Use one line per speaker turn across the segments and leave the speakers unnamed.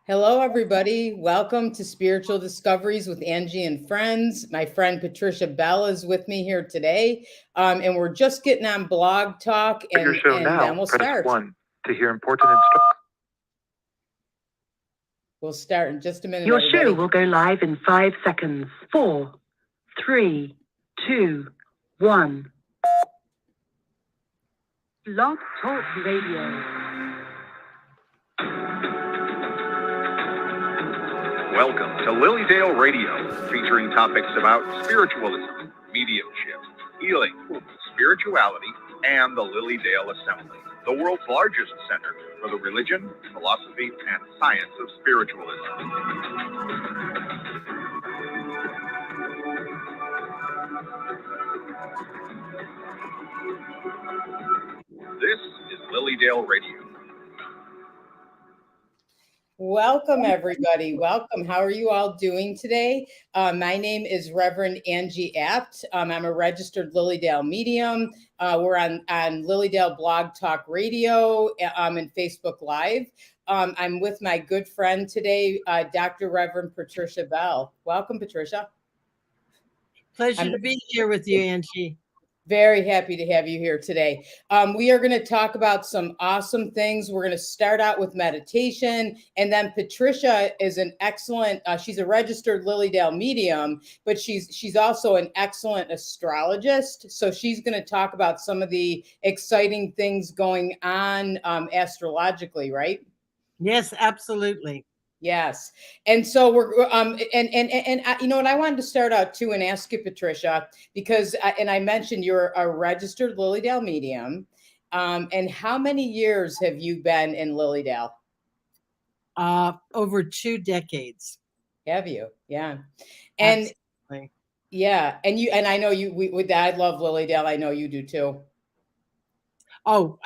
Hello, everybody. Welcome to Spiritual Discoveries with Angie and Friends. My friend Patricia Bell is with me here today, and we're just getting on Blog Talk,
Your show
and
now.
then we'll
Press
start.
1 to hear important instructions.
We'll start in just a minute.
Your
everybody.
show will go live in 5 seconds. 4, 3, 2, 1. Blog Talk Radio.
Welcome to Lilydale Radio, featuring topics about spiritualism, mediumship, healing, spirituality, and the Lilydale Assembly, the world's largest center for the religion, philosophy, and science of spiritualism. This is Lilydale Radio.
Welcome, everybody. Welcome. How are you all doing today? My name is Reverend Angie Abt. I'm a registered Lilydale medium. We're on Lilydale Blog Talk Radio and Facebook Live. I'm with my good friend today, Dr. Reverend Patricia Bell. Welcome, Patricia.
Pleasure to be here with you, Angie.
Very happy to have you here today. We are going to talk about some awesome things. We're going to start out with meditation. And then Patricia is an excellent, she's a registered Lilydale medium, but she's also an excellent astrologist. So she's going to talk about some of the exciting things going on astrologically, right?
Yes, absolutely.
Yes. And so we're you know what, I wanted to start out too and ask you, Patricia, because and I mentioned you're a registered Lilydale medium. And how many years have you been in Lilydale?
Over 2 decades.
Have you? Yeah. And
absolutely.
Yeah, and I know I love Lilydale. I know you do too.
Oh,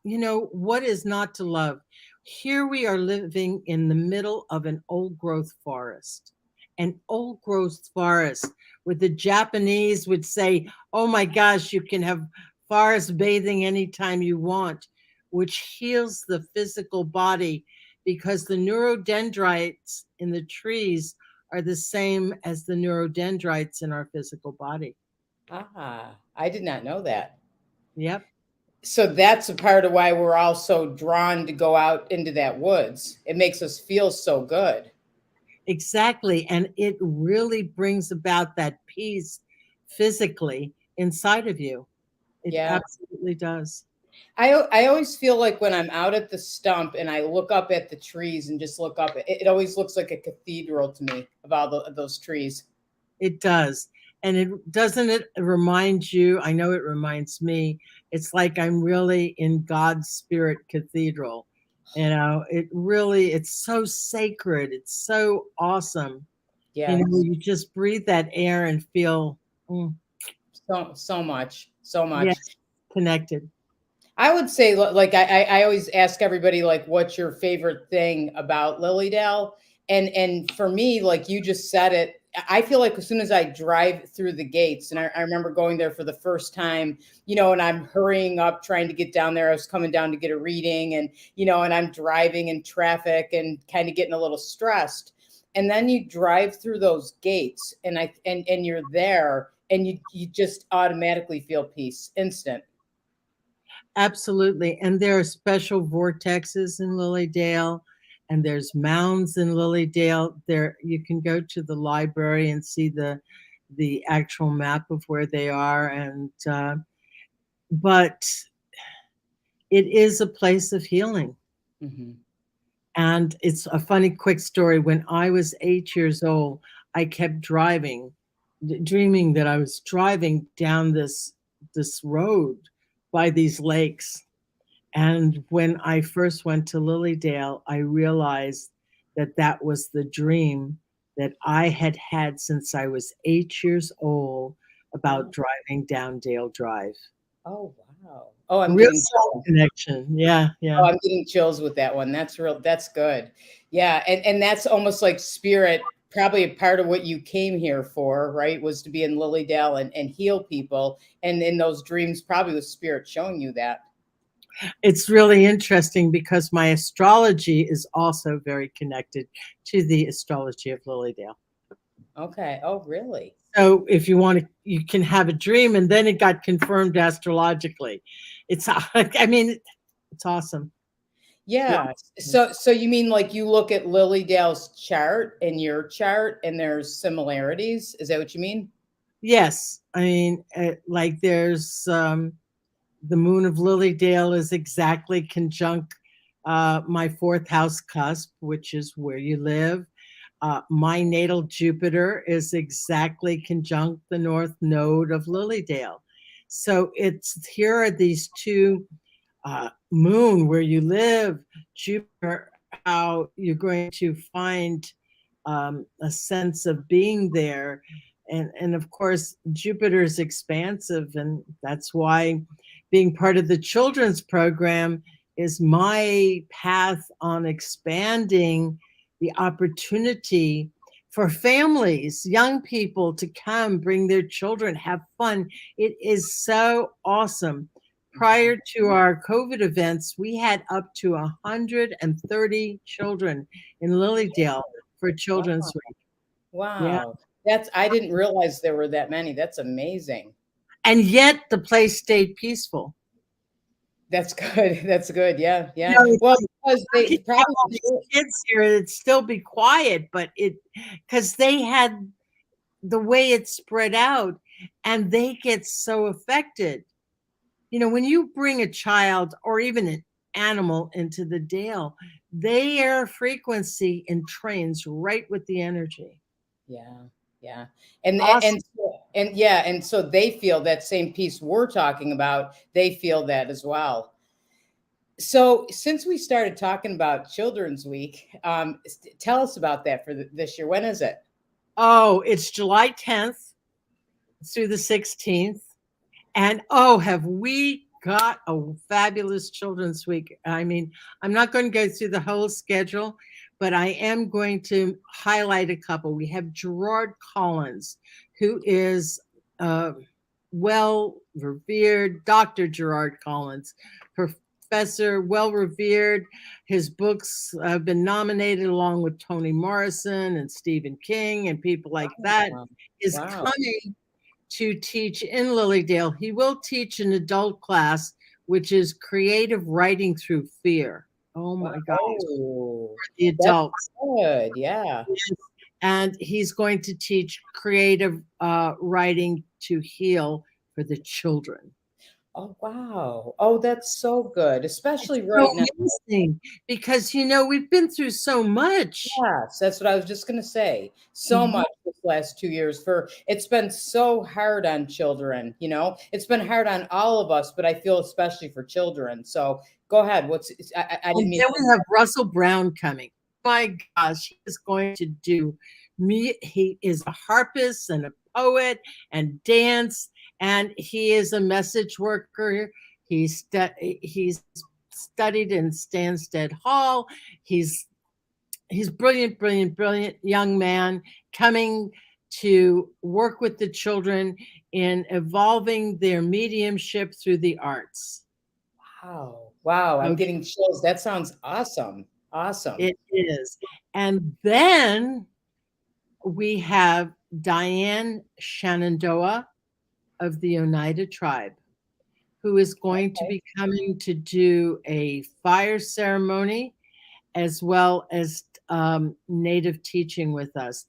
what is not to love? Here we are living in the middle of an old growth forest. An old growth forest with the Japanese would say, oh my gosh, you can have forest bathing anytime you want, which heals the physical body because the neurodendrites in the trees are the same as the neurodendrites in our physical body.
Ah, I did not know that.
Yep.
So that's a part of why we're all so drawn to go out into that woods. It makes us feel so good.
Exactly. And it really brings about that peace physically inside of you. It absolutely does.
I always feel like when I'm out at the stump and I look up at the trees and just look up, it always looks like a cathedral to me of all those trees.
It does. And it remind you, I know it reminds me, it's like I'm really in God's spirit cathedral. It's so sacred. It's so awesome.
Yeah.
You just breathe that air and feel
so much. Yes,
connected.
I would say, like, I always ask everybody, like, what's your favorite thing about Lilydale? And for me, like you just said it, I feel like as soon as I drive through the gates, and I remember going there for the first time, and I'm hurrying up, trying to get down there. I was coming down to get a reading and I'm driving in traffic and kind of getting a little stressed. And then you drive through those gates and you're there and you just automatically feel peace, instant.
Absolutely. And there are special vortexes in Lilydale. And there's mounds in Lilydale. There, you can go to the library and see the actual map of where they are. And but it is a place of healing.
Mm-hmm.
And it's a funny, quick story. When I was 8 years old, I kept driving, dreaming that I was driving down this road by these lakes. And when I first went to Lilydale, I realized that was the dream that I had had since I was 8 years old about driving down Dale Drive.
Oh, wow. Oh, I'm
real
getting
connection. Yeah.
Oh, I'm getting chills with that one. That's good. Yeah. And that's almost like spirit, probably a part of what you came here for, right? Was to be in Lilydale and heal people. And in those dreams, probably was spirit showing you that.
It's really interesting because my astrology is also very connected to the astrology of Lilydale.
Okay. Oh, really?
So if you want to, you can have a dream, and then it got confirmed astrologically. It's, I mean, it's awesome.
Yeah. So you mean like you look at Lily Dale's chart and your chart, and there's similarities? Is that what you mean?
Yes, I mean, like there's the moon of Lilydale is exactly conjunct my fourth house cusp, which is where you live. My natal Jupiter is exactly conjunct the north node of Lilydale. So it's here are these two moon where you live, Jupiter, how you're going to find a sense of being there. And of course, Jupiter is expansive, and that's why being part of the children's program is my path on expanding the opportunity for families, young people to come, bring their children, have fun. It is so awesome. Prior to our COVID events, we had up to 130 children in Lilydale for Children's Week. Yeah.
Wow. I didn't realize there were that many. That's amazing.
And yet the place stayed peaceful.
That's good. That's good. Yeah. Yeah.
You know,
Well,
like,
because
I
they
could have all these
probably,
kids here, it'd still be quiet, but because they had the way it spread out, and they get so affected. You know, when you bring a child or even an animal into the dale, their frequency entrains right with the energy.
yeah. Yeah. And,
Awesome.
yeah. And so they feel that same piece we're talking about. They feel that as well. So since we started talking about Children's Week, tell us about that for this year. When is it?
Oh, it's July 10th through the 16th. And oh, have we got a fabulous Children's Week? I mean, I'm not going to go through the whole schedule, but I am going to highlight a couple. We have Gerard Collins, who is well revered, Dr. Gerard Collins, professor, well revered. His books have been nominated along with Toni Morrison and Stephen King and people like that. Is
Wow.
coming to teach in Lilydale. He will teach an adult class, which is creative writing through fear. Oh my gosh.
Oh,
For the adults.
good. Yeah.
And he's going to teach creative writing to heal for the children.
Oh, wow. Oh, that's so good, especially
It's
right
so
now.
amazing because, you know, we've been through so much.
Yes, that's what I was just going to say. So
Mhm.
much this last 2 years it's been so hard on children, you know, it's been hard on all of us, but I feel especially for children. So go ahead. I didn't
And
mean.
then we have Russell Brown coming. My gosh, he is going to do me. He is a harpist and a poet and dance, and he is a message worker. He's studied in Stansted Hall. He's brilliant, brilliant, brilliant young man coming to work with the children in evolving their mediumship through the arts.
Wow. Wow. I'm
Okay.
getting chills. That sounds awesome. Awesome.
It is. And then we have Diane Shenandoah of the Oneida tribe, who is going to be coming to do a fire ceremony as well as native teaching with us.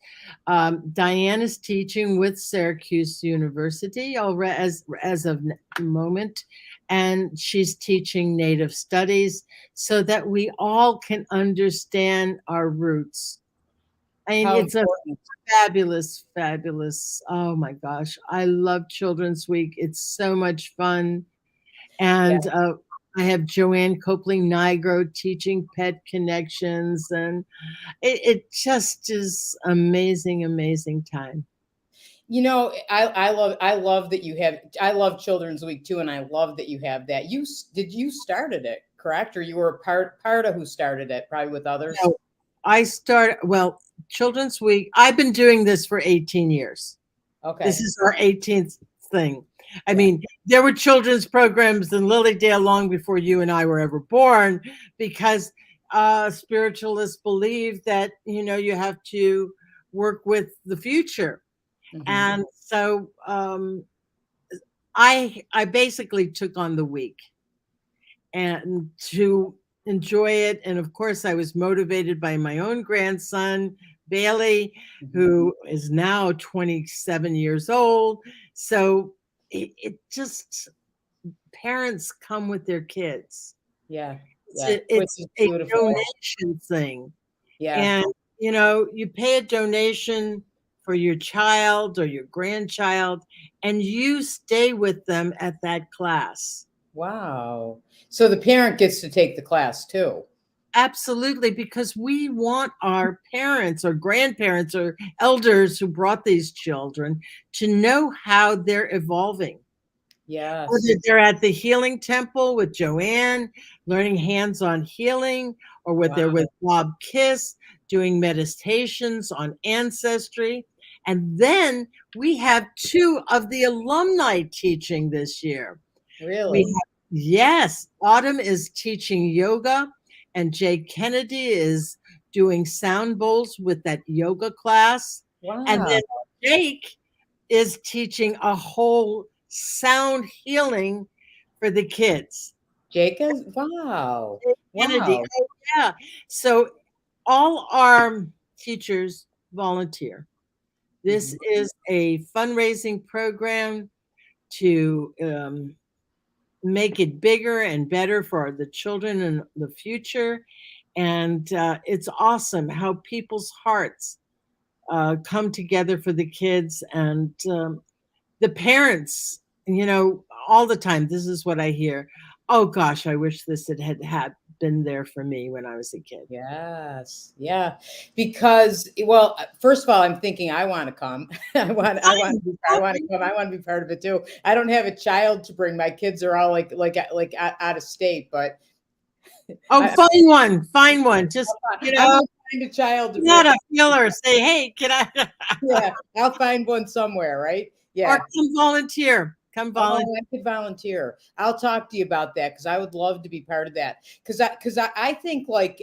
Diane is teaching with Syracuse University already as of the moment, and she's teaching native studies so that we all can understand our roots. I mean,
How
it's a
important.
fabulous, fabulous. Oh my gosh, I love Children's Week. It's so much fun. And I have Joanne Copeland-Nigro teaching Pet Connections, and it just is amazing, amazing time.
You know, I love that you have. I love Children's Week too, and I love that you have that. You started it, correct? Or you were a part of who started it, probably with others.
No, Children's Week. I've been doing this for 18 years.
Okay.
This is our 18th thing. I mean, there were children's programs in Lilydale long before you and I were ever born, because spiritualists believe that, you have to work with the future.
Mhm.
And so I basically took on the week and to enjoy it. And of course, I was motivated by my own grandson, Bailey, who is now 27 years old. So it just, parents come with their kids.
Yeah.
It's
Yeah.
a,
Which
it's
is
a
beautiful.
donation thing.
Yeah.
And, you pay a donation for your child or your grandchild, and you stay with them at that class.
Wow. So the parent gets to take the class too.
Absolutely, because we want our parents or grandparents or elders who brought these children to know how they're evolving.
Yes.
Whether they're at the healing temple with Joanne, learning hands-on healing, or whether they're with Bob Kiss, doing meditations on ancestry. And then we have 2 of the alumni teaching this year.
Really?
Yes, Autumn is teaching yoga, and Jay Kennedy is doing sound bowls with that yoga class. And
Wow.
then Jake is teaching a whole sound healing for the kids.
Jacob? Wow.
Kennedy.
Wow.
Oh, yeah. So all our teachers volunteer. This is a fundraising program to make it bigger and better for the children in the future. And it's awesome how people's hearts come together for the kids, and the parents, all the time. This is what I hear. Oh gosh, I wish this had been there for me when I was a kid.
Yes. Yeah. Because, well, first of all, I'm thinking I want to come. I want to come. I want to be part of it too. I don't have a child to bring. My kids are all like out of state, but
Oh, find one. Just,
I will find a child to
not
bring.
a feeler. Say, hey, can I?
Yeah, I'll find one somewhere, right? Yeah.
Or come volunteer. Come volunteer.
Oh, I could volunteer. I'll talk to you about that, because I would love to be part of that. Because I think, like,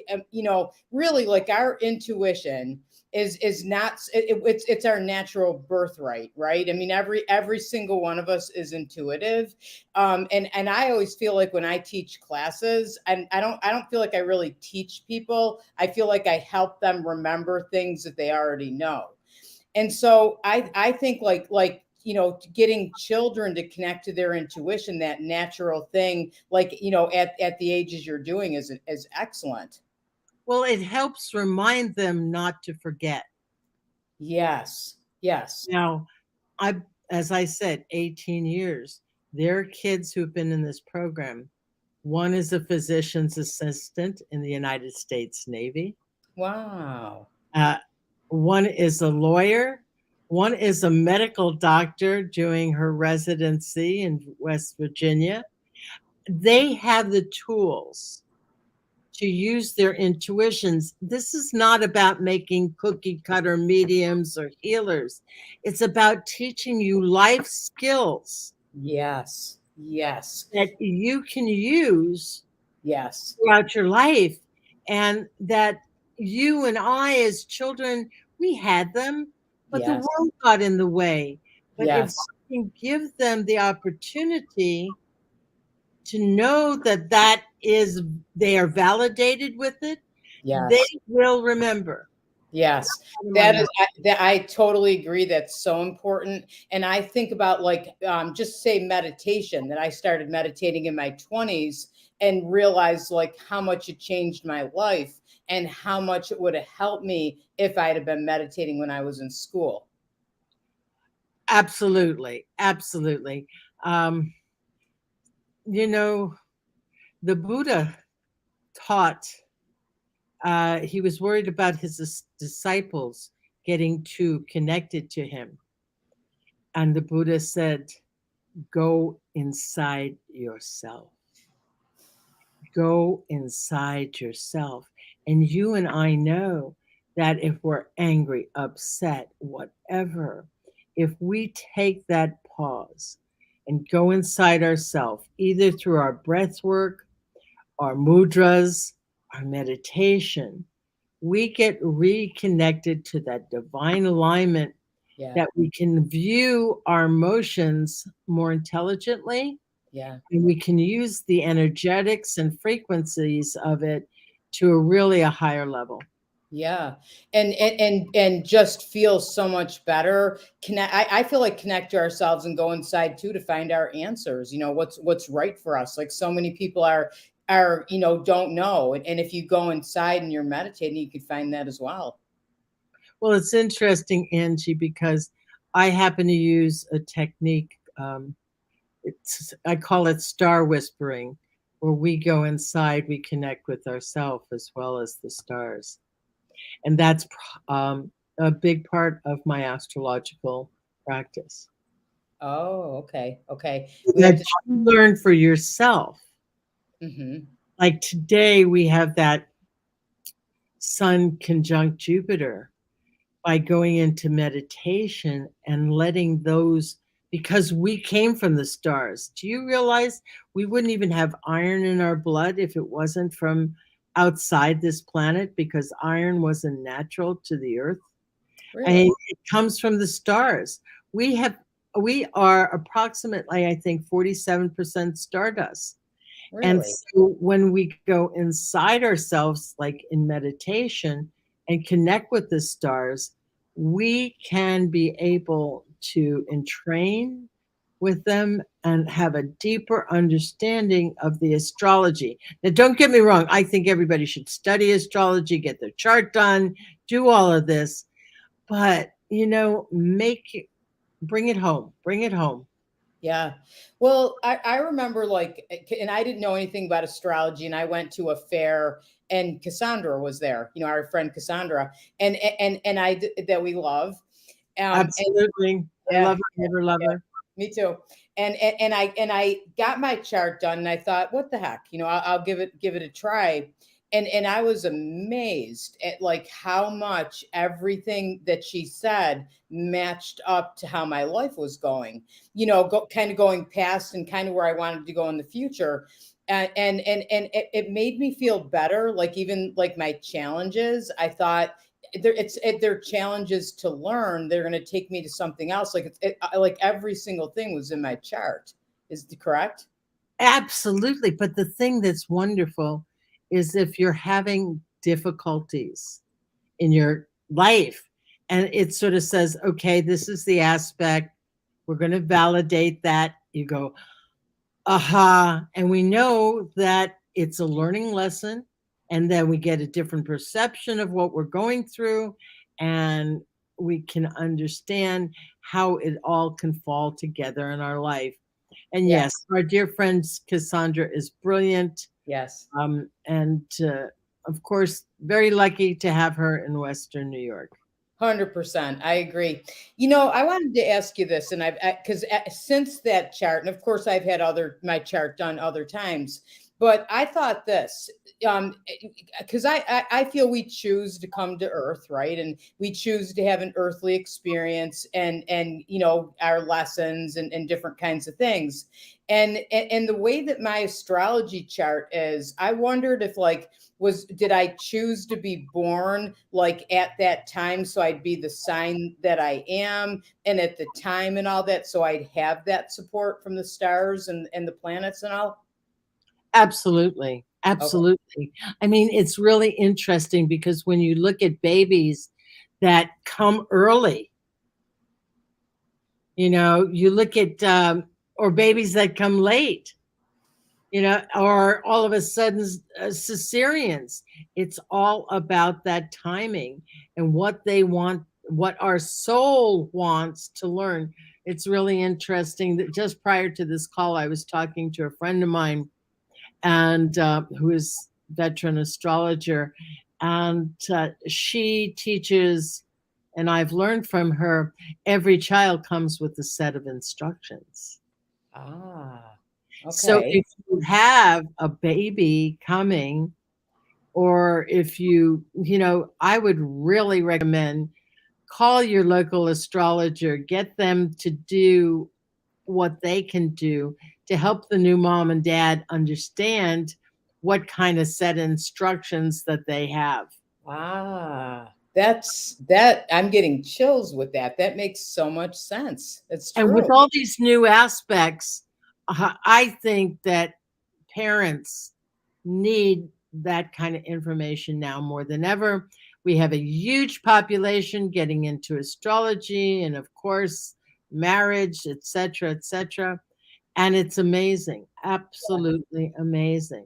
really, like, our intuition is not it's our natural birthright, right? I mean, every single one of us is intuitive, and I always feel like when I teach classes, and I don't feel like I really teach people. I feel like I help them remember things that they already know. And so I think like getting children to connect to their intuition, that natural thing, like, at the ages you're doing, is excellent.
Well, it helps remind them not to forget.
Yes. Yes.
Now, as I said, 18 years. There are kids who've been in this program. One is a physician's assistant in the United States Navy.
Wow.
One is a lawyer. One is a medical doctor doing her residency in West Virginia. They have the tools to use their intuitions. This is not about making cookie cutter mediums or healers. It's about teaching you life skills.
Yes. Yes.
That you can use
Yes.
throughout your life, and that you and I as children, we had them, but the
Yes.
world got in the way. But if
Yes.
we can give them the opportunity to know that they are validated with it,
Yes.
they will remember.
Yes, I totally agree. That's so important. And I think about, like, just say meditation, that I started meditating in my 20s and realized, like, how much it changed my life and how much it would have helped me if I'd have been meditating when I was in school.
Absolutely. Absolutely. Um, the Buddha taught, he was worried about his disciples getting too connected to him. And the Buddha said, go inside yourself. Go inside yourself. And you and I know that if we're angry, upset, whatever, if we take that pause and go inside ourselves, either through our breath work, our mudras, our meditation, we get reconnected to that divine alignment
Yeah.
that we can view our emotions more intelligently,
Yeah.
and we can use the energetics and frequencies of it to a higher level.
Yeah. And just feel so much better. Connect. I feel like connect to ourselves and go inside too to find our answers. What's right for us. Like so many people are don't know. And if you go inside and you're meditating, you could find that as well.
Well, it's interesting, Angie, because I happen to use a technique. I call it star whispering, where we go inside, we connect with ourselves as well as the stars. And that's a big part of my astrological practice.
Oh, okay. Okay. We have
That
to.
you learn for yourself.
Mhm.
Like today, we have that Sun conjunct Jupiter. By going into meditation and letting those, because we came from the stars. Do you realize we wouldn't even have iron in our blood if it wasn't from outside this planet, because iron wasn't natural to the earth?
Really?
And it comes from the stars. We are approximately, I think, 47% stardust. And
Really?
so when we go inside ourselves, like in meditation, and connect with the stars, we can be able to entrain with them and have a deeper understanding of the astrology. Now, don't get me wrong. I think everybody should study astrology, get their chart done, do all of this, but bring it home, bring it home.
Yeah. Well, I remember and I didn't know anything about astrology, and I went to a fair, and Cassandra was there, our friend Cassandra, and that we love. And
Absolutely. I
yeah,
love her, never love
yeah,
her.
me too. And I got my chart done, and I thought, what the heck, I'll give it a try. And I was amazed at like how much everything that she said matched up to how my life was going. Kind of going past and kind of where I wanted to go in the future. And it made me feel better. Like even like my challenges, I thought they're challenges to learn. They're going to take me to something else. Like every single thing was in my chart. Is it correct?
Absolutely. But the thing that's wonderful is if you're having difficulties in your life and it sort of says, okay, this is the aspect, we're going to validate that. You go, aha. And we know that it's a learning lesson. And then we get a different perception of what we're going through. And we can understand how it all can fall together in our life. And
Yeah.
yes, our dear friend Cassandra is brilliant.
Yes.
And of course, very lucky to have her in Western New York.
100%. I agree. I wanted to ask you this, and because since that chart, and of course I've had my chart done other times, but I thought this, because I feel we choose to come to Earth, right, and we choose to have an earthly experience, and our lessons and different kinds of things, and the way that my astrology chart is, I wondered if did I choose to be born like at that time so I'd be the sign that I am, and at the time and all that, so I'd have that support from the stars and the planets and all?
Absolutely.
Okay.
Absolutely. I mean, it's really interesting because when you look at babies that come early, you look at, or babies that come late, or all of a sudden cesareans. It's all about that timing and what they want, what our soul wants to learn. It's really interesting that just prior to this call, I was talking to a friend of mine and who is veteran astrologer, and she teaches, and I've learned from her, every child comes with a set of instructions.
Ah,
So
okay.
if you have a baby coming, or if I would really recommend call your local astrologer, get them to do what they can do to help the new mom and dad understand what kind of set instructions that they have.
Ah, that I'm getting chills with that. That makes so much sense. It's
And with
true.
all these new aspects, I think that parents need that kind of information now more than ever. We have a huge population getting into astrology and, of course, marriage, etc., etc. And it's amazing, absolutely amazing.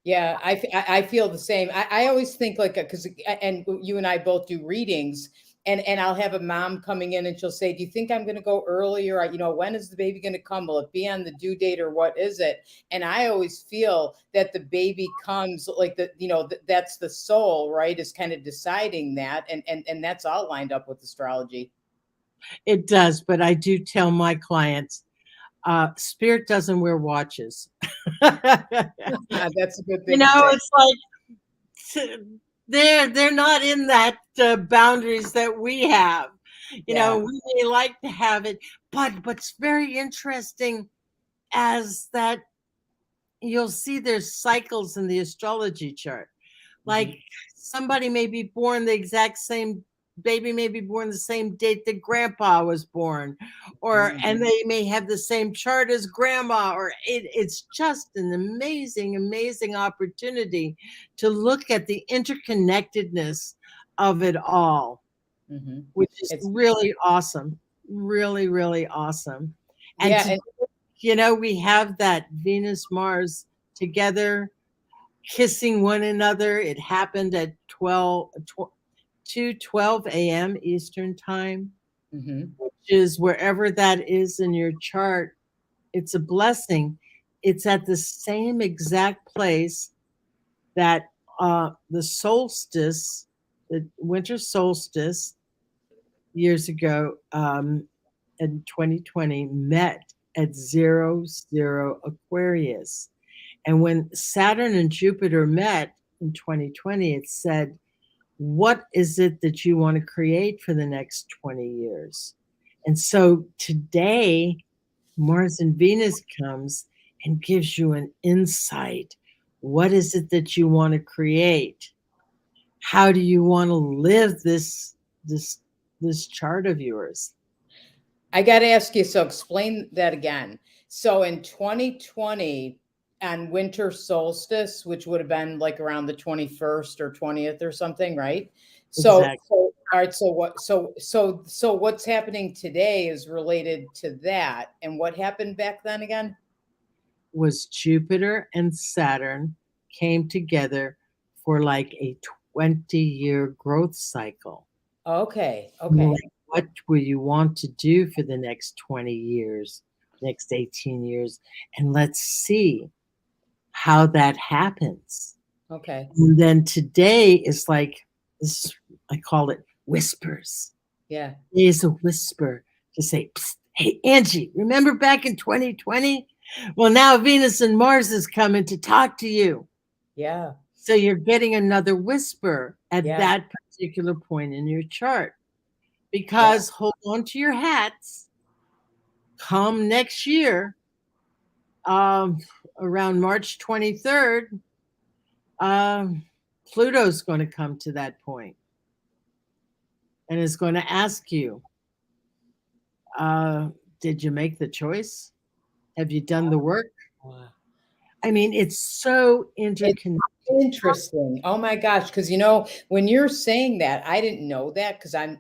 Yeah, I feel the same. I always think like, because, and you and I both do readings, and I'll have a mom coming in and she'll say, "Do you think I'm going to go early, or when is the baby going to come? Will it be on the due date, or what is it?" And I always feel that the baby comes like that's the soul, right? Is kind of deciding that, and that's all lined up with astrology.
It does, but I do tell my clients, spirit doesn't wear watches.
That's a good thing to say.
It's like they're not in that boundaries that we have.
Yeah.
We may like to have it, but what's very interesting as that you'll see there's cycles in the astrology chart. Like somebody may be born the exact same baby may be born the same date that grandpa was born, or and they may have the same chart as grandma, or it's just an amazing opportunity to look at the interconnectedness of it all, which is
It's
really awesome, really awesome. And
yeah,
we have that Venus Mars together kissing one another. It happened at 12 a.m. Eastern time, which is wherever that is in your chart. It's a blessing. It's at the same exact place that the solstice, the winter solstice years ago in 2020 met at 00 Aquarius. And when Saturn and Jupiter met in 2020, it said, what is it that you want to create for the next 20 years? And so today, Mars and Venus comes and gives you an insight. What is it that you want to create? How do you want to live this chart of yours?
I got to ask you, so explain that again. So in 2020, on winter solstice, which would have been like around the 21st or 20th or something, right? So,
Exactly.
all right. So what's happening today is related to that. And what happened back then again?
Was Jupiter and Saturn came together for like a 20-year growth cycle.
Okay.
Like, what will you want to do for the next 20 years, next 18 years? And let's see how that happens.
Okay.
And then today is like this, I call it whispers.
Yeah.
There's a whisper to say, hey, Angie, remember back in 2020? Well, now Venus and Mars is coming to talk to you.
Yeah.
So you're getting another whisper at
Yeah.
that particular point in your chart. Because hold on to your hats. Come next year, around March 23rd, Pluto's going to come to that point and is going to ask you, did you make the choice? Have you done the work? I mean, it's so interconnected.
Interesting. Oh my gosh. Because, when you're saying that, I didn't know that because I'm,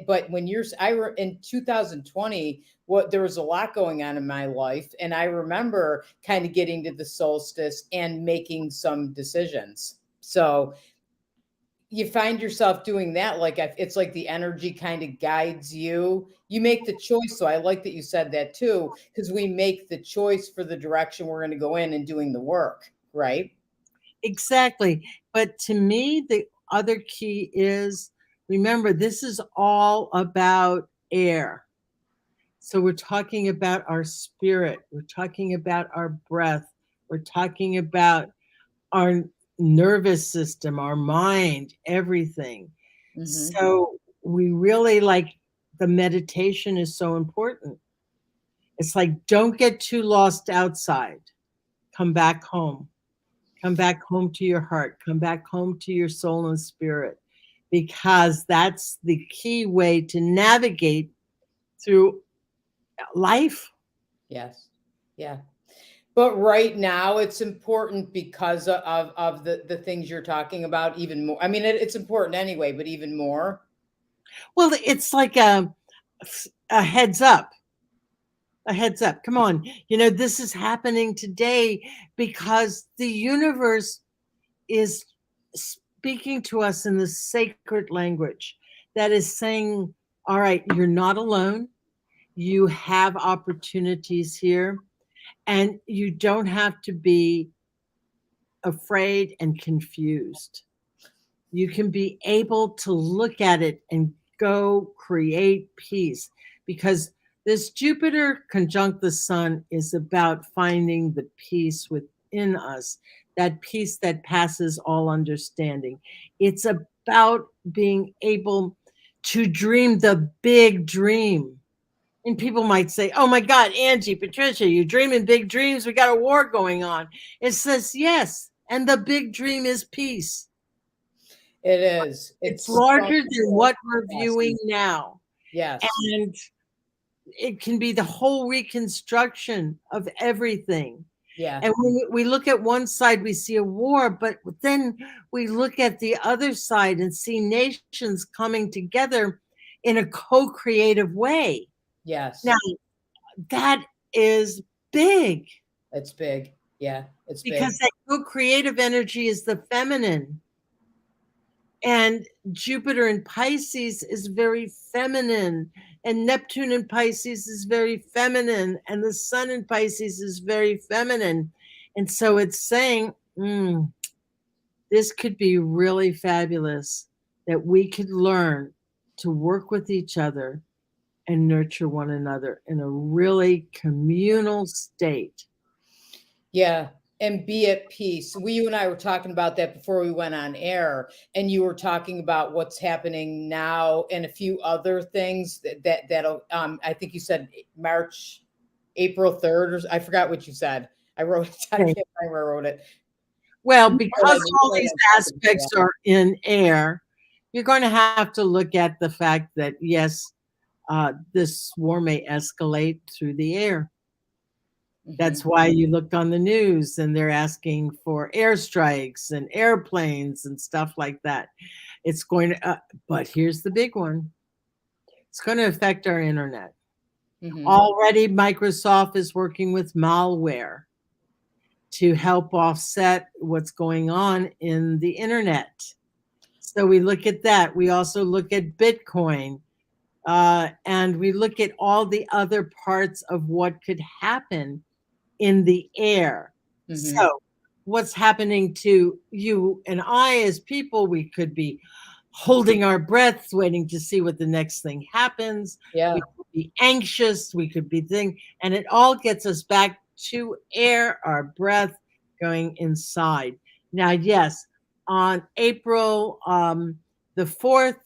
but when in 2020, there was a lot going on in my life. And I remember kind of getting to the solstice and making some decisions. So you find yourself doing that. Like it's like the energy kind of guides you. You make the choice. So I like that you said that too, because we make the choice for the direction we're going to go in and doing the work. Right.
Exactly. But to me, the other key is, remember, this is all about air. So we're talking about our spirit. We're talking about our breath. We're talking about our nervous system, our mind, everything. So we really the meditation is so important. It's like, don't get too lost outside. Come back home. Come back home to your heart. Come back home to your soul and spirit, because that's the key way to navigate through life.
Yes. Yeah. But right now it's important because of the things you're talking about even more. I mean, it's important anyway, but even more.
Well, it's like a heads up. A heads up. Come on. This is happening today because the universe is speaking to us in the sacred language that is saying, all right, you're not alone. You have opportunities here, and you don't have to be afraid and confused. You can be able to look at it and go create peace, because this Jupiter conjunct the sun is about finding the peace within us, that peace that passes all understanding. It's about being able to dream the big dream. And people might say, oh my God, Angie, Patricia, you're dreaming big dreams. We got a war going on. It says, yes. And the big dream is peace.
It is.
It's larger
so
than what we're viewing now.
Yes.
And it can be the whole reconstruction of everything.
Yeah.
And when we look at one side, we see a war, but then we look at the other side and see nations coming together in a co-creative way.
Yes.
Now, that is big.
It's big. Yeah, it's
because
big.
that co-creative energy is the feminine. And Jupiter in Pisces is very feminine, and Neptune in Pisces is very feminine, and the sun in Pisces is very feminine. And so it's saying, this could be really fabulous, that we could learn to work with each other and nurture one another in a really communal state.
Yeah. And be at peace. You and I were talking about that before we went on air, and you were talking about what's happening now and a few other things that'll I think you said April 3rd, or I forgot what you said. I wrote it. I can't remember where I wrote it.
Well, because all these aspects are in air, you're going to have to look at the fact that, yes, this war may escalate through the air. That's why you look on the news and they're asking for airstrikes and airplanes and stuff like that. It's going to, but here's the big one. It's going to affect our internet. Already Microsoft is working with malware to help offset what's going on in the internet. So we look at that. We also look at Bitcoin, and we look at all the other parts of what could happen in the air. So what's happening to you and I as people? We could be holding our breaths, waiting to see what the next thing happens.
Yeah.
We could be anxious. We could be and it all gets us back to air, our breath going inside. Now, yes, on April the 4th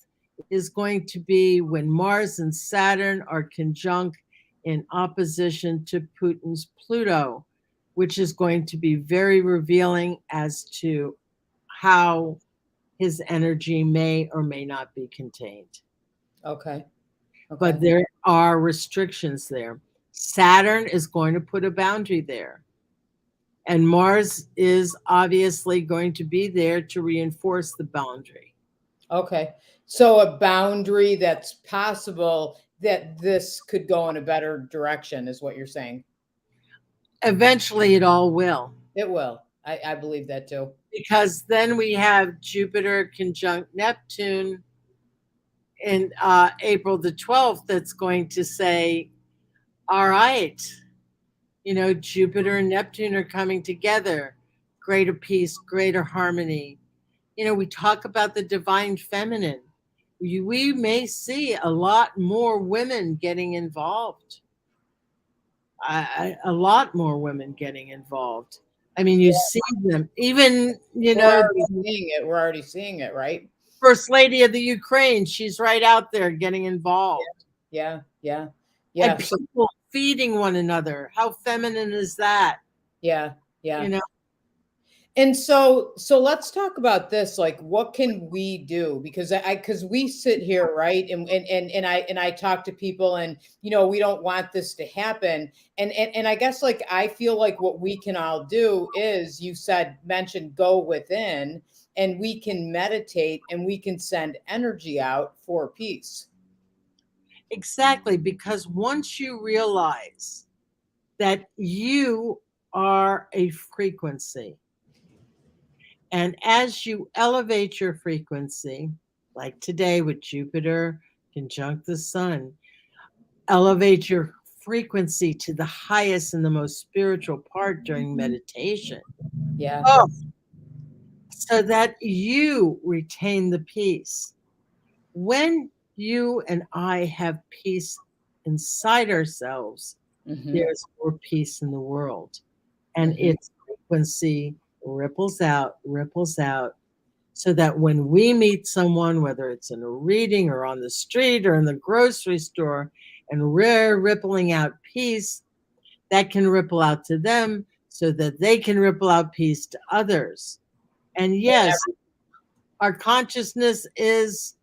is going to be when Mars and Saturn are conjunct in opposition to Putin's Pluto, which is going to be very revealing as to how his energy may or may not be contained.
Okay.
But there are restrictions there. Saturn is going to put a boundary there. And Mars is obviously going to be there to reinforce the boundary.
Okay. So a boundary that's possible that this could go in a better direction is what you're saying.
Eventually it all will.
It will. I believe that too.
Because then we have Jupiter conjunct Neptune in April the 12th that's going to say, all right, Jupiter and Neptune are coming together. Greater peace, greater harmony. We talk about the divine feminine. We may see a lot more women getting involved. A lot more women getting involved. I mean, you see them, even,
We're already seeing it, right?
First Lady of the Ukraine, she's right out there getting involved.
Yeah.
And people feeding one another. How feminine is that?
Yeah. Yeah.
You know,
And so let's talk about this. Like, what can we do? Because because we sit here, right? And I talk to people, and we don't want this to happen. And I guess, like, I feel like what we can all do is, you mentioned go within, and we can meditate, and we can send energy out for peace.
exactly, because once you realize that you are a frequency, and as you elevate your frequency, like today with Jupiter conjunct the sun, elevate your frequency to the highest and the most spiritual part during meditation.
Yeah.
Oh, so that you retain the peace. When you and I have peace inside ourselves,
Hmm.
there's more peace in the world. And
Hmm.
its frequency ripples out, so that when we meet someone, whether it's in a reading or on the street or in the grocery store, and we're rippling out peace, that can ripple out to them so that they can ripple out peace to others. And yes, our consciousness is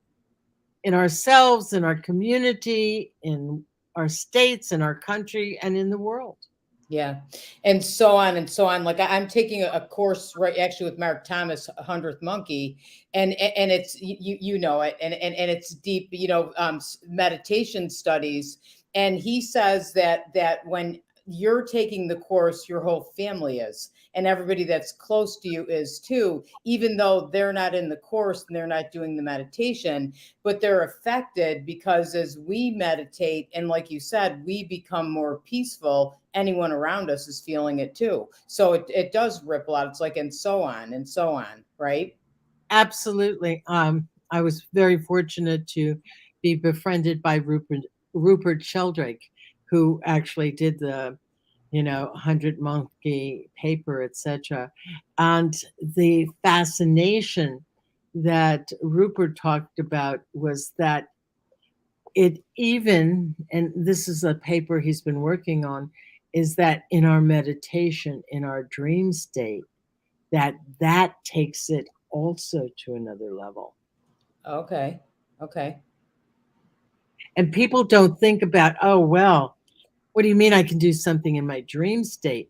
in ourselves, in our community, in our states, in our country, and in the world.
Yeah. And so on and so on. Like, I'm taking a course right actually with Mark Thomas, 100th Monkey, and it's you know it, and it's deep, meditation studies. And he says that when you're taking the course, your whole family is, and everybody that's close to you is too, even though they're not in the course and they're not doing the meditation, but they're affected, because as we meditate, and like you said, we become more peaceful, anyone around us is feeling it too. So it does ripple out. It's like, and so on, right?
Absolutely. I was very fortunate to be befriended by Rupert Sheldrake, who actually did the 100 monkey paper, etc. And the fascination that Rupert talked about was that it even, and this is a paper he's been working on, is that in our meditation, in our dream state, that takes it also to another level.
Okay. Okay.
And people don't think about, oh, well, what do you mean I can do something in my dream state?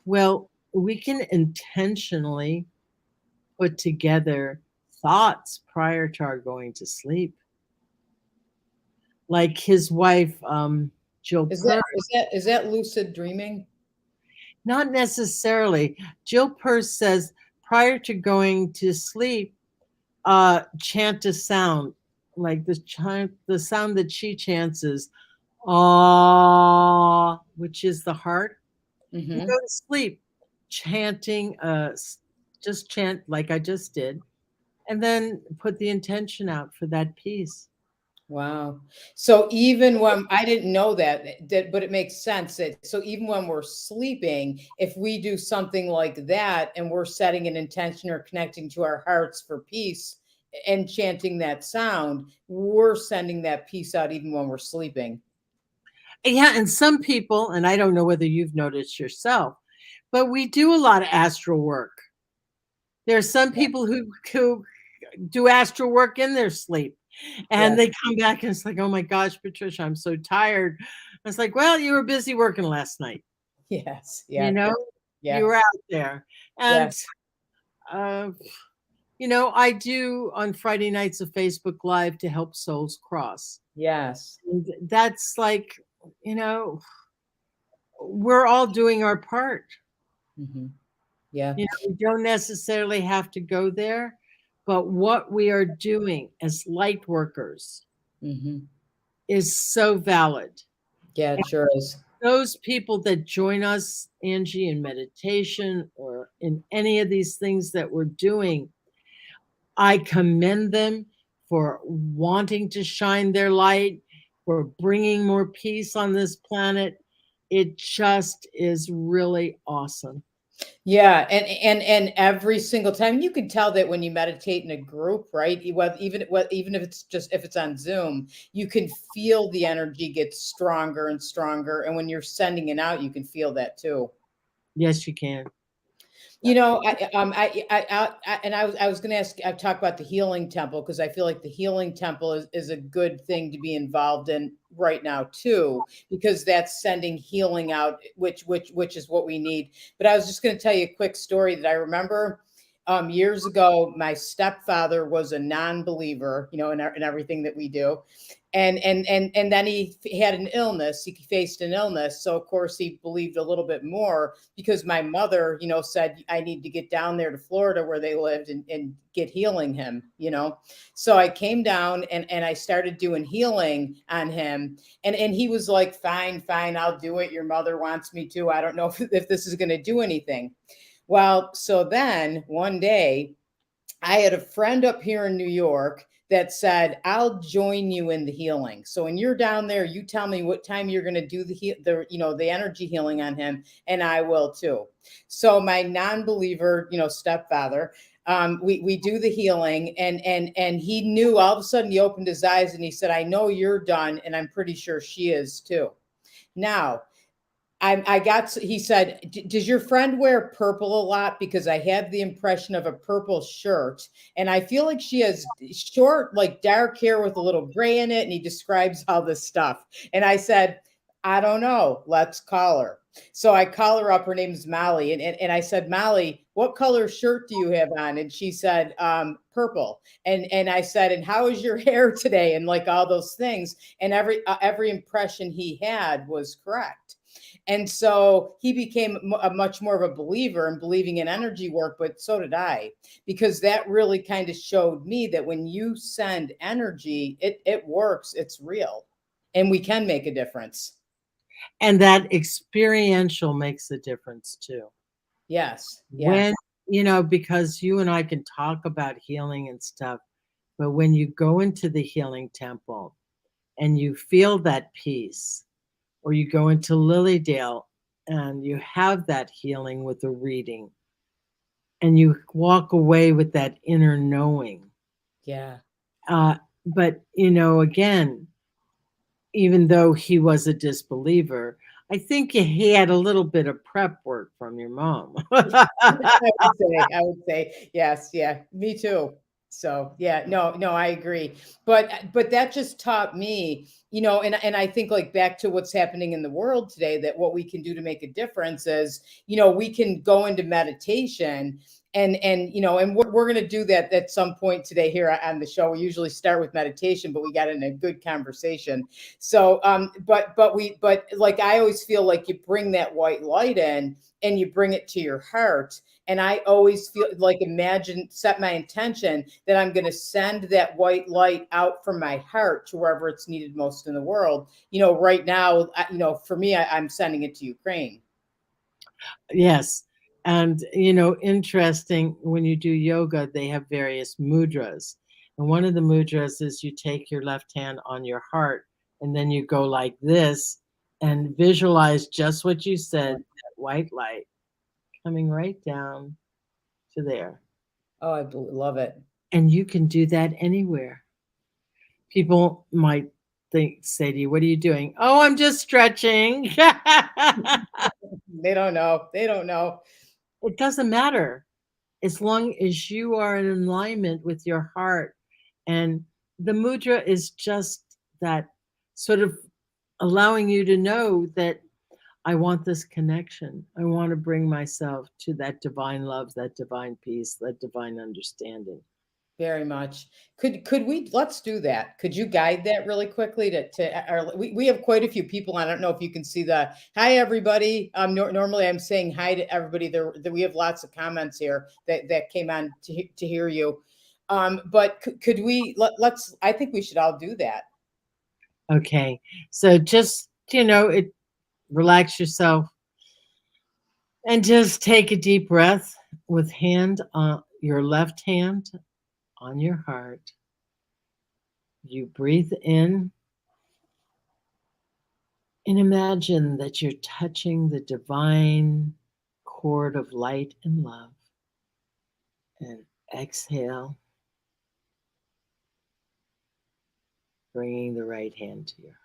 Well, we can intentionally put together thoughts prior to our going to sleep. Like his wife, Jill
Is
Purr,
that lucid dreaming?
not necessarily. Jill Purr says prior to going to sleep, chant a sound. Like the sound that she chants is ah, which is the heart. You
Hmm.
go to sleep chanting, just chant like I just did, and then put the intention out for that piece.
Wow. So even when I didn't know but it makes sense that, so even when we're sleeping, if we do something like that, and we're setting an intention or connecting to our hearts for peace and chanting that sound, we're sending that peace out even when we're sleeping.
Yeah, and some people, and I don't know whether you've noticed yourself, but we do a lot of astral work. There are some people who do astral work in their sleep,
Yeah.
and they come back and it's like, oh my gosh, Patricia, I'm so tired. It's like, well, you were busy working last night.
Yes.
You
Yeah.
know,
Yeah.
you were out there.
Yeah.
And uh, I do on Friday nights a Facebook Live to help souls cross.
Yes.
And that's like, you know, we're all doing our part.
Hmm. Yeah.
We don't necessarily have to go there, but what we are doing as light workers
Hmm.
is so valid.
Yeah, it
And
sure is.
those people that join us, Angie, in meditation or in any of these things that we're doing, I commend them for wanting to shine their light, for bringing more peace on this planet. It just is really awesome.
Yeah, and every single time you can tell that when you meditate in a group, right? Even if it's just if it's on Zoom, you can feel the energy get stronger and stronger. And when you're sending it out, you can feel that too.
Yes, you can.
You know, I was going to ask, I talk about the healing temple because I feel like the healing temple is a good thing to be involved in right now too, because that's sending healing out, which is what we need. But I was just going to tell you a quick story that I remember. Years ago, my stepfather was a non-believer, you know, in everything that we do, and then he had an illness. He faced an illness, so of course he believed a little bit more because my mother, you know, said I need to get down there to Florida where they lived and get healing him, you know. So I came down and I started doing healing on him, and he was like, fine, I'll do it. Your mother wants me to. I don't know if this is going to do anything. Well, so then one day I had a friend up here in New York that said, "I'll join you in the healing. So when you're down there, you tell me what time you're going to do the energy healing on him, and I will too." So my non-believer, you know, stepfather, we do the healing, and he knew. All of a sudden he opened his eyes and he said, "I know you're done, and I'm pretty sure she is too." Now he said, Does your friend wear purple a lot? Because I have the impression of a purple shirt. And I feel like she has short, like dark hair with a little gray in it. And he describes all this stuff. And I said, I don't know. Let's call her. So I call her up. Her name's Molly. And I said, Molly, what color shirt do you have on? And she said, purple. And I said, and how is your hair today? And like all those things. And every impression he had was correct. And so he became a much more of a believer and believing in energy work, but so did I, because that really kind of showed me that when you send energy, it works, it's real, and we can make a difference.
And that experiential makes a difference too.
Yes. Yeah.
When, you know, because you and I can talk about healing and stuff, but when you go into the healing temple and you feel that peace, or you go into Lilydale and you have that healing with a reading, and you walk away with that inner knowing.
Yeah.
But, you know, again, even though he was a disbeliever, I think he had a little bit of prep work from your mom.
I would say, yes, yeah, me too. So yeah, no, I agree. But that just taught me, you know, and I think like back to what's happening in the world today, that what we can do to make a difference is, you know, we can go into meditation and you know, and we're going to do that at some point today here on the show. We usually start with meditation, but we got in a good conversation. So but like I always feel like you bring that white light in and you bring it to your heart. And I always feel like set my intention that I'm going to send that white light out from my heart to wherever it's needed most in the world. You know, right now, you know, for me, I'm sending it to Ukraine.
Yes. And, you know, interesting, when you do yoga, they have various mudras. And one of the mudras is you take your left hand on your heart and then you go like this and visualize just what you said, that white light coming right down to there.
Oh, I love it.
And you can do that anywhere. People might say to you, "What are you doing?" "Oh, I'm just stretching."
They don't know. They don't know.
It doesn't matter. As long as you are in alignment with your heart. And the mudra is just that sort of allowing you to know that I want this connection. I want to bring myself to that divine love, that divine peace, that divine understanding.
Very much. Could we let's do that. Could you guide that really quickly we have quite a few people. I don't know if you can see the hi everybody. Normally I'm saying hi to everybody. We have lots of comments here that came on to hear you. But could we let's I think we should all do that.
Okay. So just, you know, relax yourself and just take a deep breath with your left hand on your heart. You breathe in and imagine that you're touching the divine cord of light and love. And exhale, bringing the right hand to your heart.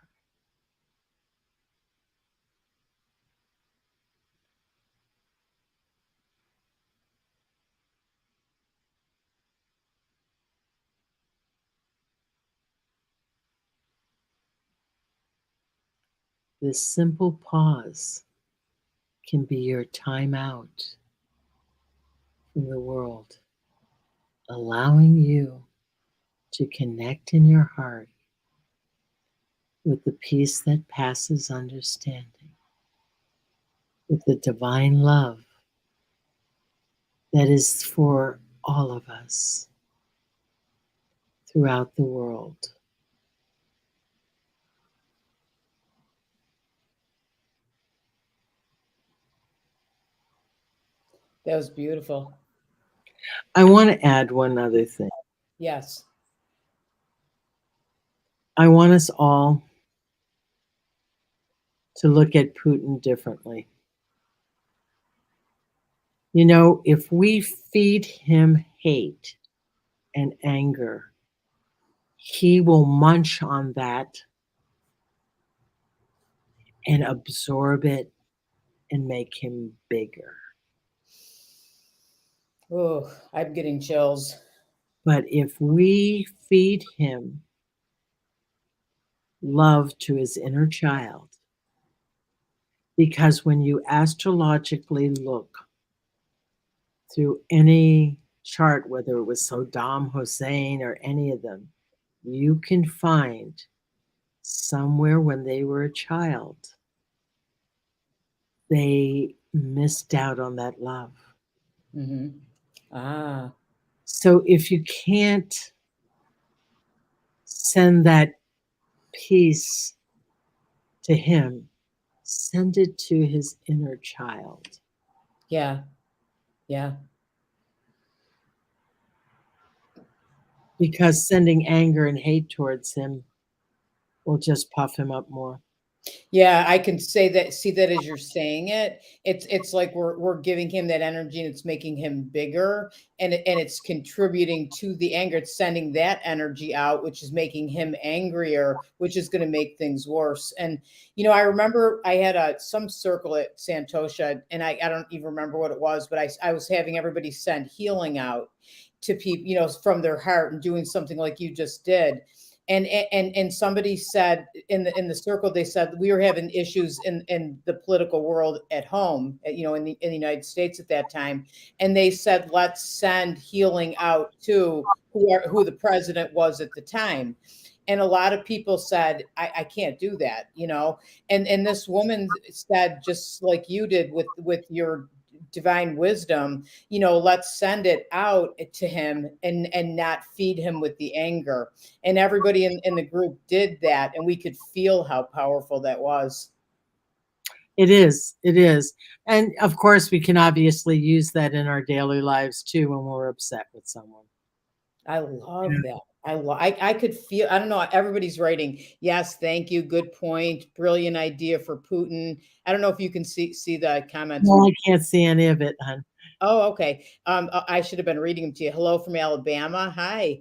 This simple pause can be your time out from the world, allowing you to connect in your heart with the peace that passes understanding, with the divine love that is for all of us throughout the world.
That was beautiful.
I want to add one other thing.
Yes.
I want us all to look at Putin differently. You know, if we feed him hate and anger, he will munch on that and absorb it and make him bigger.
Oh, I'm getting chills.
But if we feed him love to his inner child, because when you astrologically look through any chart, whether it was Saddam Hussein or any of them, you can find somewhere when they were a child, they missed out on that love.
Mm-hmm. Ah.
So if you can't send that peace to him, send it to his inner child.
Yeah. Yeah.
Because sending anger and hate towards him will just puff him up more.
Yeah, I can say that, see that as you're saying it. It's like we're giving him that energy and it's making him bigger, and it's contributing to the anger. It's sending that energy out, which is making him angrier, which is going to make things worse. And I remember I had some circle at Santosha, and I don't even remember what it was, but I was having everybody send healing out to people, from their heart, and doing something like you just did. And somebody said in the circle, they said we were having issues in the political world at home, in the United States at that time, and they said let's send healing out to who the president was at the time. And a lot of people said I can't do that, and this woman said, just like you did with your divine wisdom, let's send it out to him and not feed him with the anger. And everybody in the group did that, and we could feel how powerful that was.
It is. And of course, we can obviously use that in our daily lives too when we're upset with someone.
I love that. I could feel, I don't know, everybody's writing, yes, thank you, good point, brilliant idea for Putin. I don't know if you can see the comments.
No, I can't see any of it, hon.
Oh, okay. I should have been reading them to you. Hello from Alabama. Hi.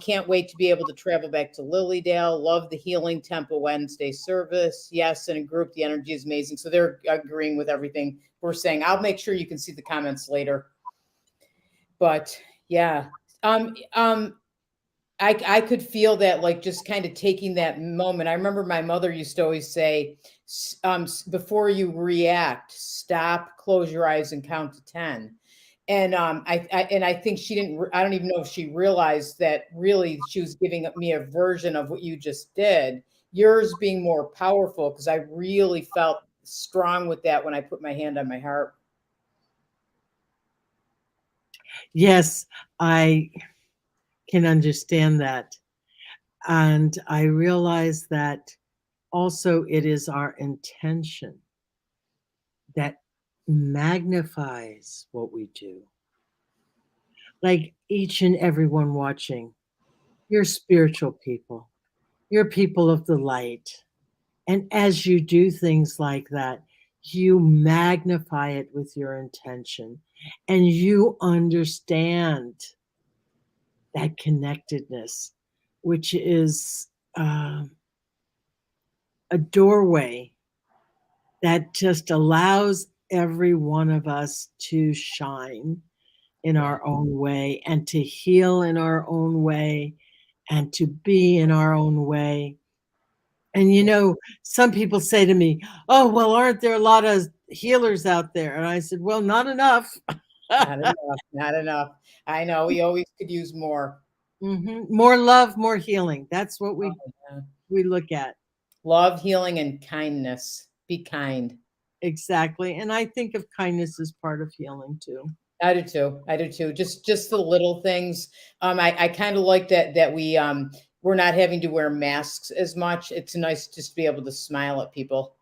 Can't wait to be able to travel back to Lilydale. Love the Healing Temple Wednesday service. Yes, in a group, the energy is amazing. So they're agreeing with everything we're saying. I'll make sure you can see the comments later. But yeah, I could feel that, like, just kind of taking that moment. I remember my mother used to always say, before you react, stop, close your eyes, and count to 10. And I think she didn't. I don't even know if she realized that really she was giving me a version of what you just did. Yours being more powerful, because I really felt strong with that when I put my hand on my heart.
Yes, I can understand that. And I realize that also it is our intention that magnifies what we do. Like each and everyone watching, you're spiritual people, you're people of the light. And as you do things like that, you magnify it with your intention, and you understand that connectedness, which is a doorway that just allows every one of us to shine in
Yeah.
our own way and to heal in our own way and to be in our own way. And you know, some people say to me, "Oh, well, aren't there a lot of healers out there?" And I said, "Well, not enough."
Not enough. Not enough. I know we always could use more.
More love, more healing. That's what
Oh, yeah.
we look at.
Love, healing, and kindness. Be kind.
Exactly. And I think of kindness as part of healing too.
I do too. I do too. Just the little things. I kind of like that we're not having to wear masks as much. It's nice just to be able to smile at people.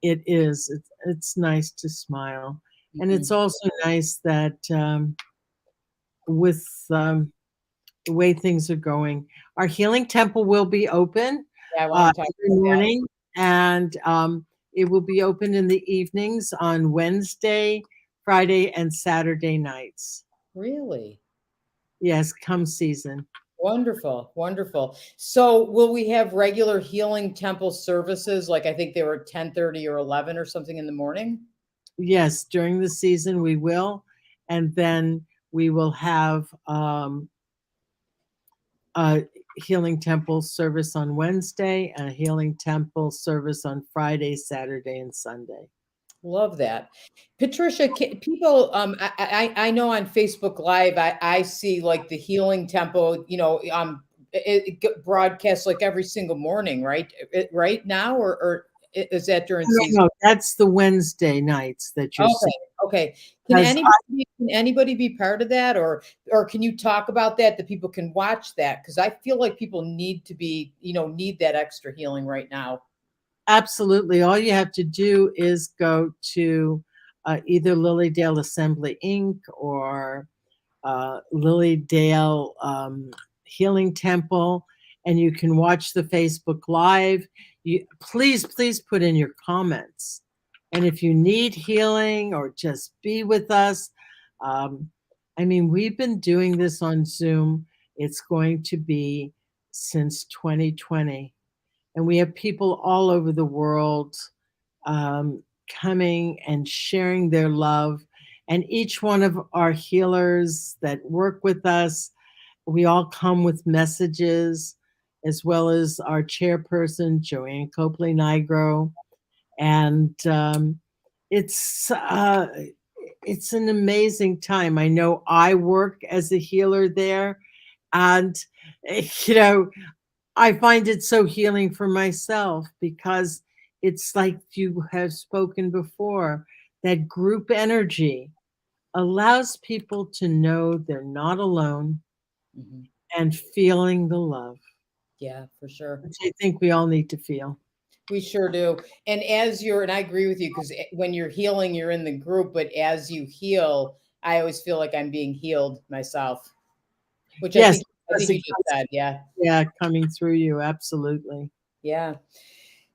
It is. It's nice to smile. And it's
Mhm.
also nice that with the way things are going, our healing temple will be open
Yeah, I want to talk
every
about that.
morning, and it will be open in the evenings on Wednesday, Friday, and Saturday nights.
Really?
Yes, come season.
Wonderful, wonderful. So will we have regular healing temple services? Like I think they were 10:30 or 11 or something in the morning?
Yes, during the season we will, and then we will have a healing temple service on Wednesday and a healing temple service on Friday, Saturday, and Sunday.
Love that. Patricia, people, I know on Facebook Live, I see like the healing tempo, it broadcasts like every single morning, right? Right now, or is that during
No,
season?
no, that's the Wednesday nights that you're
Okay,
seeing.
okay.
Because
Can anybody be part of that, or can you talk about that people can watch that? Because I feel like people need to be, need that extra healing right now.
absolutely, all you have to do is go to either Lilydale Assembly Inc. or Lilydale Healing Temple, and you can watch the Facebook Live. Please put in your comments. And if you need healing or just be with us, I mean, we've been doing this on Zoom. It's going to be since 2020. And we have people all over the world coming and sharing their love. And each one of our healers that work with us, we all come with messages, as well as our chairperson, Joanne Copley Nigro. And it's it's an amazing time. I know I work as a healer there, and you know, I find it so healing for myself because it's like you have spoken before, that group energy allows people to know they're not alone
Mhm.
and feeling the love,
Yeah, for sure.
which I think we all need to feel.
We sure do. And and I agree with you because when you're healing, you're in the group, but as you heal, I always feel like I'm being healed myself, which I
Yes,
think
because it
you just
comes,
said. Yeah.
yeah, coming through you, absolutely.
Yeah.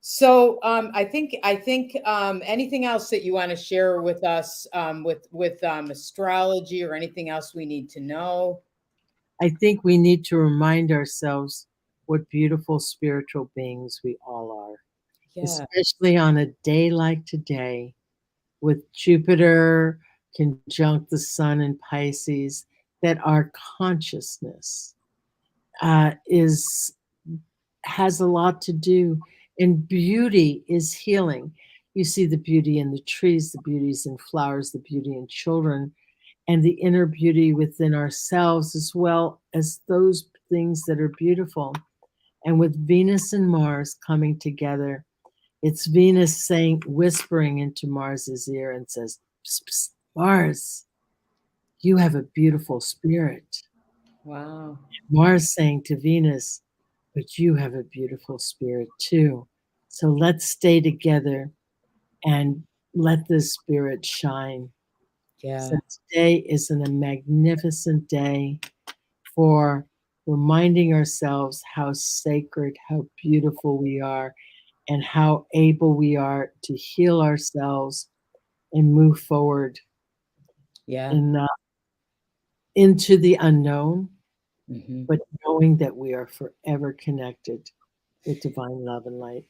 So I think anything else that you want to share with us with astrology or anything else we need to know?
I think we need to remind ourselves what beautiful spiritual beings we all are,
Yeah.
especially on a day like today with Jupiter conjunct the sun in Pisces, that our consciousness is has a lot to do, and beauty is healing. You see the beauty in the trees, the beauties in flowers, the beauty in children, and the inner beauty within ourselves, as well as those things that are beautiful. And with Venus and Mars coming together, it's Venus saying, whispering into Mars's ear and says, "Psst, psst, Mars, you have a beautiful spirit."
Wow.
Mars saying to Venus, "But you have a beautiful spirit too. So let's stay together and let this spirit shine." So
Yeah.
today is a magnificent day for reminding ourselves how sacred, how beautiful we are, and how able we are to heal ourselves and move forward
Yeah.
into the unknown,
Mhm.
but knowing that we are forever connected with divine love and light.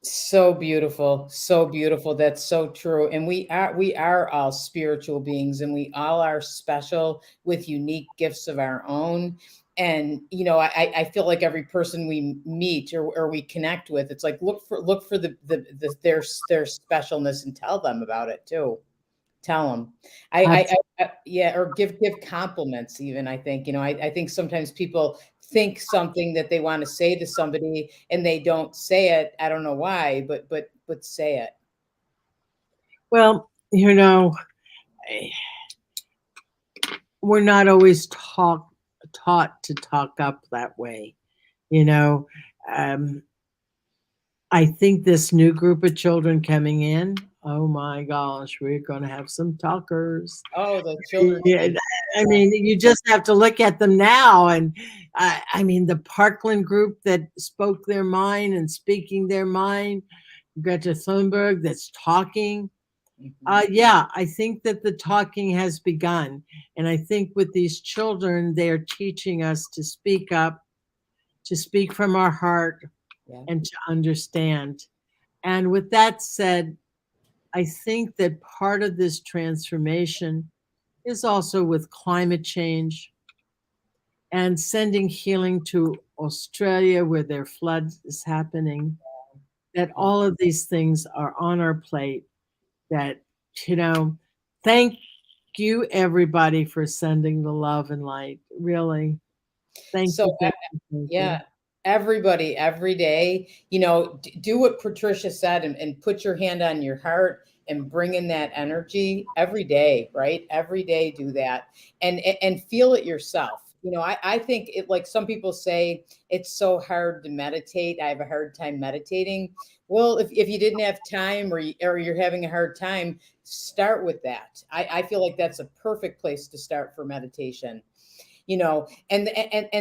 So beautiful, so beautiful. That's so true. And we are all spiritual beings, and we all are special with unique gifts of our own. And I feel like every person we meet or we connect with, it's like look for their specialness and tell them about it too. Tell them. Yeah, or give compliments even. I think, I think sometimes people think something that they want to say to somebody and they don't say it. I don't know why, but say it.
Well, we're not always taught to talk up that way. You know, um, I think this new group of children coming in, oh my gosh, we're going to have some talkers.
Oh, the children.
Yeah, I mean, you just have to look at them now. And I mean, the Parkland group that spoke their mind and speaking their mind, Greta Thunberg that's talking. Yeah, I think that the talking has begun. And I think with these children, they are teaching us to speak up, to speak from our heart,
Yeah.
and to understand. And with that said, I think that part of this transformation is also with climate change and sending healing to Australia where their flood is happening. That all of these things are on our plate. That, thank you everybody for sending the love and light. Really. Thank
So
you. Thank you, thank you.
yeah, everybody, every day, do what Patricia said, and put your hand on your heart and bring in that energy every day, right? Every day, do that and feel it yourself. I think it, like some people say, it's so hard to meditate. I have a hard time meditating. Well, if you didn't have time or you're having a hard time, start with that. I feel like that's a perfect place to start for meditation. And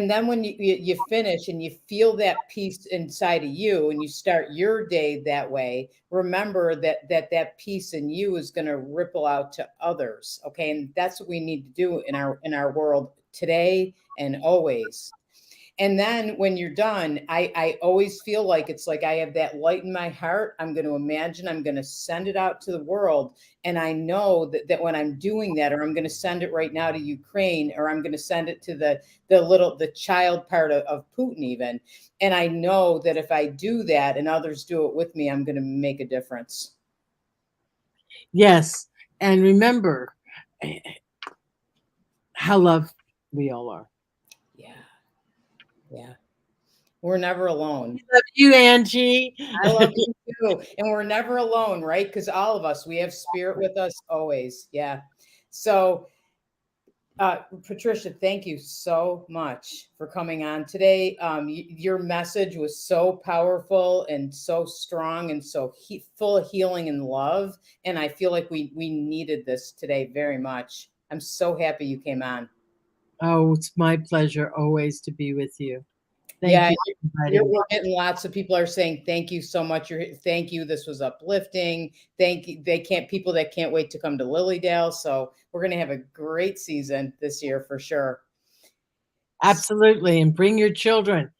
then when you finish and you feel that peace inside of you and you start your day that way, remember that peace in you is going to ripple out to others. Okay, and that's what we need to do in our world today and always. And then when you're done, I always feel like it's like I have that light in my heart. I'm going to imagine I'm going to send it out to the world. And I know that when I'm doing that, or I'm going to send it right now to Ukraine, or I'm going to send it to the child part of Putin even. And I know that if I do that and others do it with me, I'm going to make a difference.
Yes. And remember how loved we all are.
Yeah. Yeah. We're never alone.
Love you, Angie.
I love you too. And we're never alone, right? Because all of us, we have spirit with us always. Yeah. So, Patricia, thank you so much for coming on today. Your message was so powerful and so strong and so full of healing and love. And I feel like we needed this today very much. I'm so happy you came on.
Oh, it's my pleasure always to be with you. Thank you.
We're getting lots of people are saying thank you so much. Thank you. This was uplifting. Thank you. People that can't wait to come to Lilydale. So we're going to have a great season this year for sure.
Absolutely, and bring your children.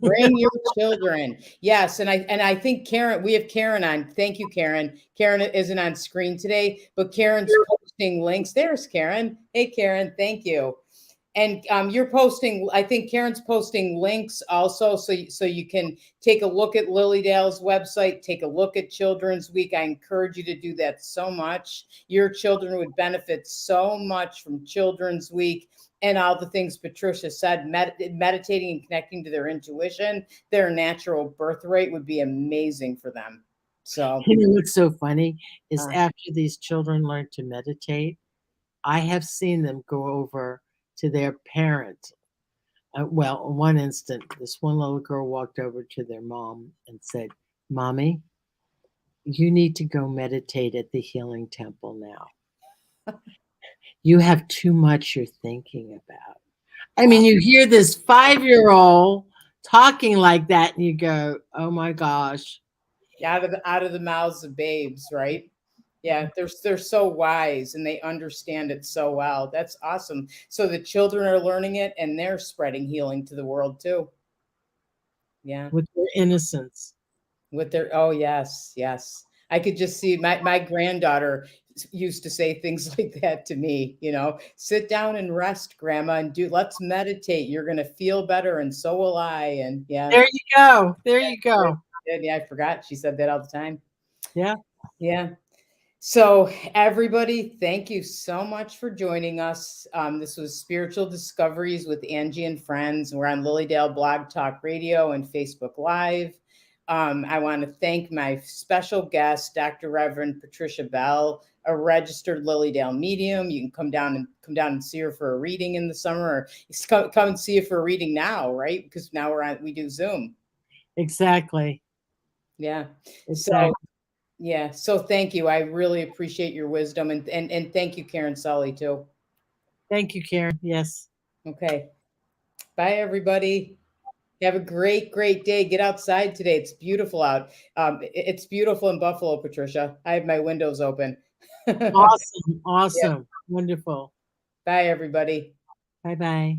Bring your children. Yes, and I think Karen. We have Karen on. Thank you, Karen. Karen isn't on screen today, but Karen's posting links. There's Karen. Hey, Karen. Thank you. And you're posting, I think Karen's posting links also, so you can take a look at Lilydale's website, take a look at Children's Week. I encourage you to do that so much. Your children would benefit so much from Children's Week and all the things Patricia said. Meditating and connecting to their intuition, their natural birth rate would be amazing for them. So,
what's so funny is after these children learn to meditate, I have seen them go over to their parents. Well, in one instant, this one little girl walked over to their mom and said, "Mommy, you need to go meditate at the Healing Temple now. You have too much you're thinking about." I mean, you hear this 5-year-old talking like that and you go, oh my gosh.
out of the mouths of babes, right? Yeah, they're so wise and they understand it so well. That's awesome. So the children are learning it and they're spreading healing to the world too. Yeah.
with their innocence.
With their, oh yes, yes. I could just see my granddaughter used to say things like that to me, sit down and rest, grandma, and let's meditate. You're gonna feel better, and so will I. And yeah.
There you go. There you go.
Yeah, I forgot. She said that all the time.
Yeah.
Yeah. So, everybody, thank you so much for joining us. This was Spiritual Discoveries with Angie and Friends. We're on Lilydale Blog Talk Radio and Facebook Live. I want to thank my special guest, Dr. Reverend Patricia Bell, a registered Lilydale medium. You can come down and see her for a reading in the summer, or come and see her for a reading now, right? Because now we do Zoom.
Exactly.
Yeah.
Exactly.
So thank you. I really appreciate your wisdom, and thank you, Karen Sully, too.
Thank you, Karen. Yes.
Okay. Bye, everybody. Have a great, great day. Get outside today. It's beautiful out. It's beautiful in Buffalo, Patricia. I have my windows open.
Awesome. Awesome. Yeah. Wonderful.
Bye, everybody.
Bye-bye.